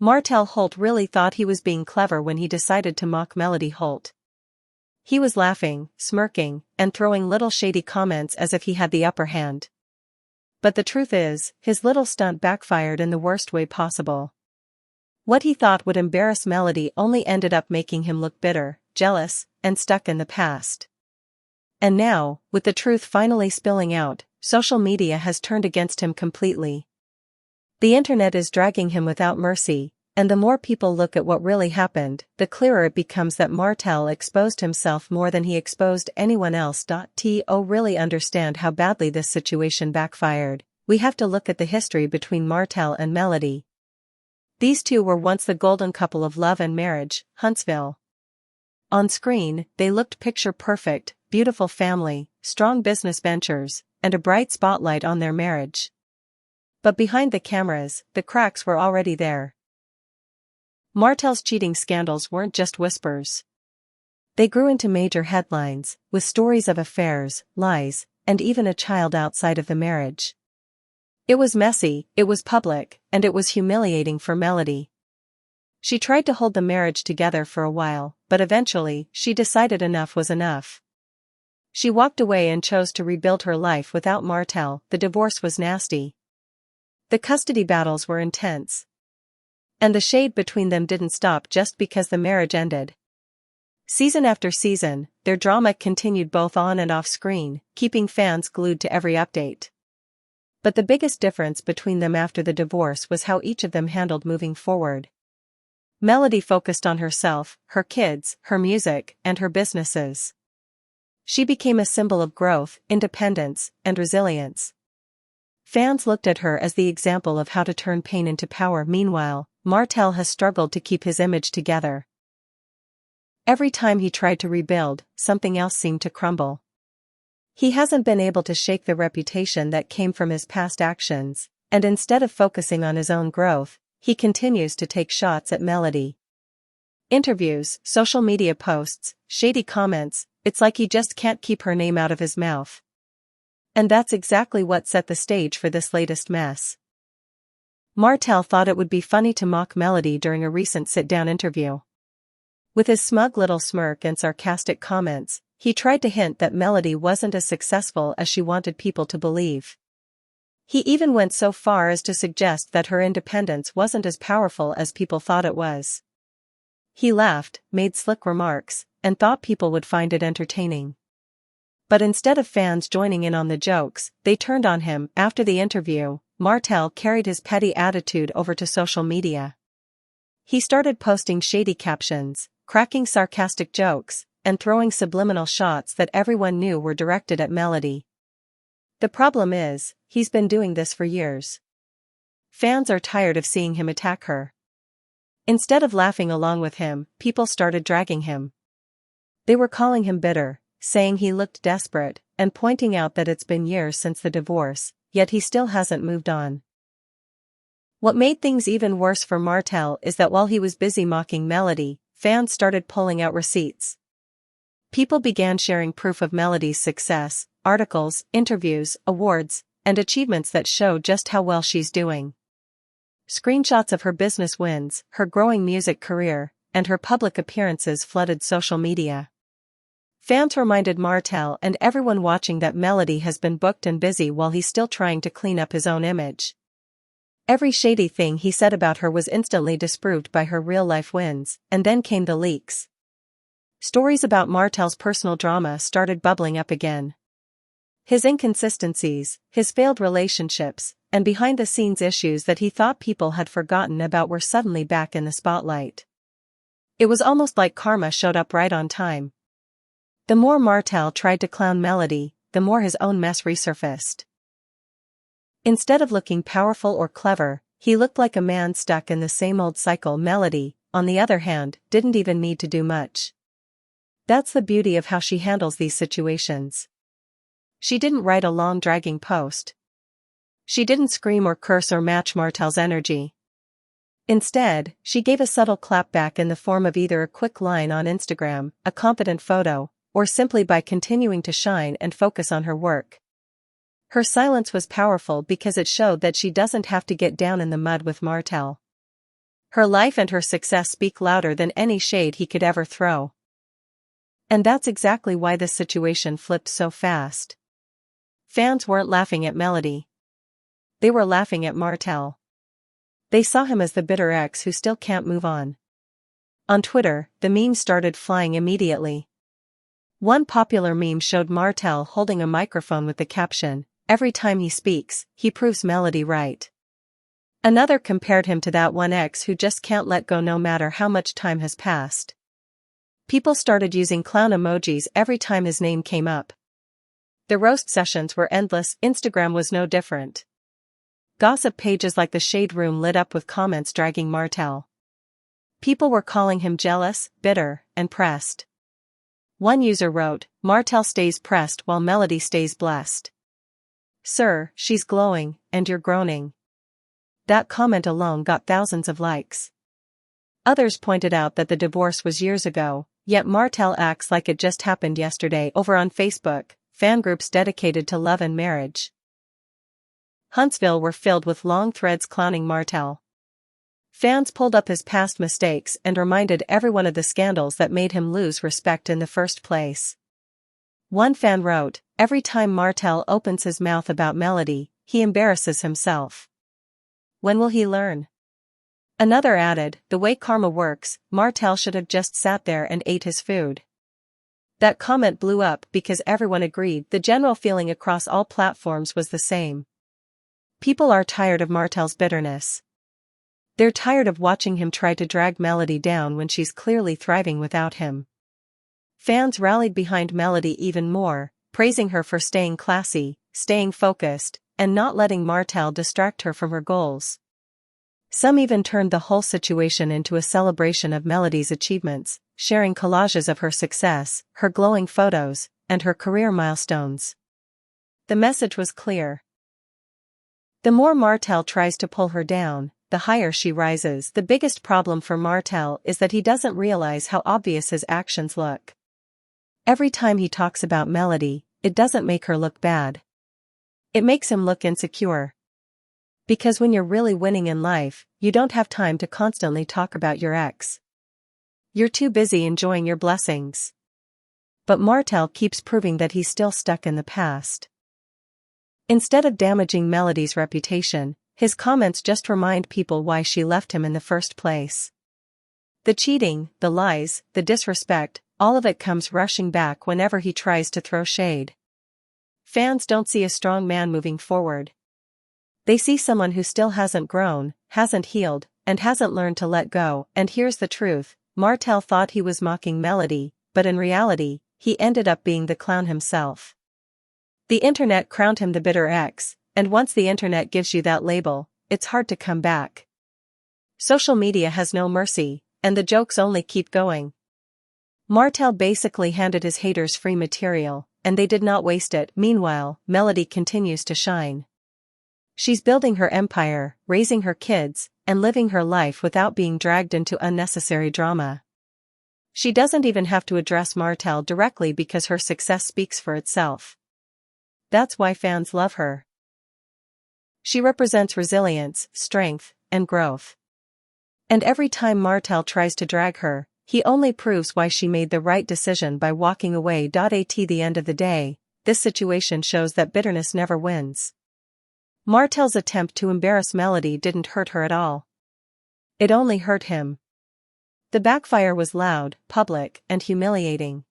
Martell Holt really thought he was being clever when he decided to mock Melody Holt. He was laughing, smirking, and throwing little shady comments as if he had the upper hand. But the truth is, his little stunt backfired in the worst way possible. What he thought would embarrass Melody only ended up making him look bitter, jealous, and stuck in the past. And now, with the truth finally spilling out, social media has turned against him completely. The internet is dragging him without mercy, and the more people look at what really happened, the clearer it becomes that Martell exposed himself more than he exposed anyone else. To really understand how badly this situation backfired, we have to look at the history between Martell and Melody. These two were once the golden couple of love and marriage, Huntsville. On screen, they looked picture-perfect, beautiful family, strong business ventures, and a bright spotlight on their marriage. But behind the cameras, the cracks were already there. Martell's cheating scandals weren't just whispers. They grew into major headlines, with stories of affairs, lies, and even a child outside of the marriage. It was messy, it was public, and it was humiliating for Melody. She tried to hold the marriage together for a while, but eventually, she decided enough was enough. She walked away and chose to rebuild her life without Martell. The divorce was nasty. The custody battles were intense. And the shade between them didn't stop just because the marriage ended. Season after season, their drama continued both on and off screen, keeping fans glued to every update. But the biggest difference between them after the divorce was how each of them handled moving forward. Melody focused on herself, her kids, her music, and her businesses. She became a symbol of growth, independence, and resilience. Fans looked at her as the example of how to turn pain into power. Meanwhile, Martell has struggled to keep his image together. Every time he tried to rebuild, something else seemed to crumble. He hasn't been able to shake the reputation that came from his past actions, and instead of focusing on his own growth, he continues to take shots at Melody. Interviews, social media posts, shady comments, it's like he just can't keep her name out of his mouth. And that's exactly what set the stage for this latest mess. Martell thought it would be funny to mock Melody during a recent sit-down interview. With his smug little smirk and sarcastic comments, he tried to hint that Melody wasn't as successful as she wanted people to believe. He even went so far as to suggest that her independence wasn't as powerful as people thought it was. He laughed, made slick remarks, and thought people would find it entertaining. But instead of fans joining in on the jokes, they turned on him. After the interview, Martell carried his petty attitude over to social media. He started posting shady captions, cracking sarcastic jokes, and throwing subliminal shots that everyone knew were directed at Melody. The problem is, he's been doing this for years. Fans are tired of seeing him attack her. Instead of laughing along with him, people started dragging him. They were calling him bitter, saying he looked desperate, and pointing out that it's been years since the divorce, yet he still hasn't moved on. What made things even worse for Martell is that while he was busy mocking Melody, fans started pulling out receipts. People began sharing proof of Melody's success, articles, interviews, awards, and achievements that show just how well she's doing. Screenshots of her business wins, her growing music career, and her public appearances flooded social media. Fans reminded Martell and everyone watching that Melody has been booked and busy while he's still trying to clean up his own image. Every shady thing he said about her was instantly disproved by her real-life wins, and then came the leaks. Stories about Martell's personal drama started bubbling up again. His inconsistencies, his failed relationships, and behind-the-scenes issues that he thought people had forgotten about were suddenly back in the spotlight. It was almost like karma showed up right on time. The more Martell tried to clown Melody, the more his own mess resurfaced. Instead of looking powerful or clever, he looked like a man stuck in the same old cycle. Melody, on the other hand, didn't even need to do much. That's the beauty of how she handles these situations. She didn't write a long dragging post. She didn't scream or curse or match Martell's energy. Instead, she gave a subtle clap back in the form of either a quick line on Instagram, a confident photo, or simply by continuing to shine and focus on her work. Her silence was powerful because it showed that she doesn't have to get down in the mud with Martell. Her life and her success speak louder than any shade he could ever throw. And that's exactly why this situation flipped so fast. Fans weren't laughing at Melody. They were laughing at Martell. They saw him as the bitter ex who still can't move on. On Twitter, the memes started flying immediately. One popular meme showed Martell holding a microphone with the caption, "Every time he speaks, he proves Melody right." Another compared him to that one ex who just can't let go no matter how much time has passed. People started using clown emojis every time his name came up. The roast sessions were endless. Instagram was no different. Gossip pages like the Shade Room lit up with comments dragging Martell. People were calling him jealous, bitter, and pressed. One user wrote, "Martell stays pressed while Melody stays blessed. Sir, she's glowing, and you're groaning." That comment alone got thousands of likes. Others pointed out that the divorce was years ago, yet Martell acts like it just happened yesterday. Over on Facebook, fan groups dedicated to love and marriage. Huntsville were filled with long threads clowning Martell. Fans pulled up his past mistakes and reminded everyone of the scandals that made him lose respect in the first place. One fan wrote, "Every time Martell opens his mouth about Melody, he embarrasses himself. When will he learn?" Another added, "The way karma works, Martell should have just sat there and ate his food." That comment blew up because everyone agreed. The general feeling across all platforms was the same. People are tired of Martell's bitterness. They're tired of watching him try to drag Melody down when she's clearly thriving without him. Fans rallied behind Melody even more, praising her for staying classy, staying focused, and not letting Martell distract her from her goals. Some even turned the whole situation into a celebration of Melody's achievements, sharing collages of her success, her glowing photos, and her career milestones. The message was clear. The more Martell tries to pull her down, the higher she rises. The biggest problem for Martell is that he doesn't realize how obvious his actions look. Every time he talks about Melody, it doesn't make her look bad. It makes him look insecure. Because when you're really winning in life, you don't have time to constantly talk about your ex. You're too busy enjoying your blessings. But Martell keeps proving that he's still stuck in the past. Instead of damaging Melody's reputation, his comments just remind people why she left him in the first place. The cheating, the lies, the disrespect, all of it comes rushing back whenever he tries to throw shade. Fans don't see a strong man moving forward. They see someone who still hasn't grown, hasn't healed, and hasn't learned to let go. And here's the truth, Martell thought he was mocking Melody, but in reality, he ended up being the clown himself. The internet crowned him the bitter ex, and once the internet gives you that label, it's hard to come back. Social media has no mercy, and the jokes only keep going. Martell basically handed his haters free material, and they did not waste it. Meanwhile, Melody continues to shine. She's building her empire, raising her kids, and living her life without being dragged into unnecessary drama. She doesn't even have to address Martell directly because her success speaks for itself. That's why fans love her. She represents resilience, strength, and growth. And every time Martell tries to drag her, he only proves why she made the right decision by walking away. At the end of the day, this situation shows that bitterness never wins. Martell's attempt to embarrass Melody didn't hurt her at all. It only hurt him. The backfire was loud, public, and humiliating.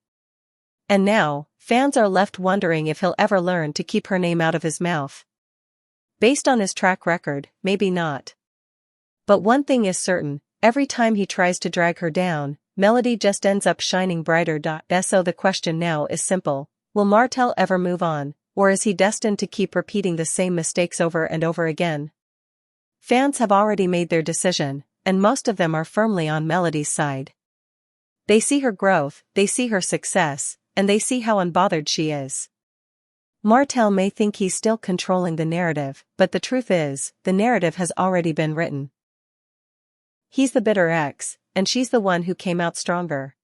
And now, fans are left wondering if he'll ever learn to keep her name out of his mouth. Based on his track record, maybe not. But one thing is certain, every time he tries to drag her down, Melody just ends up shining brighter. So the question now is simple, will Martell ever move on, or is he destined to keep repeating the same mistakes over and over again? Fans have already made their decision, and most of them are firmly on Melody's side. They see her growth, they see her success, and they see how unbothered she is. Martell may think he's still controlling the narrative, but the truth is, the narrative has already been written. He's the bitter ex, and she's the one who came out stronger.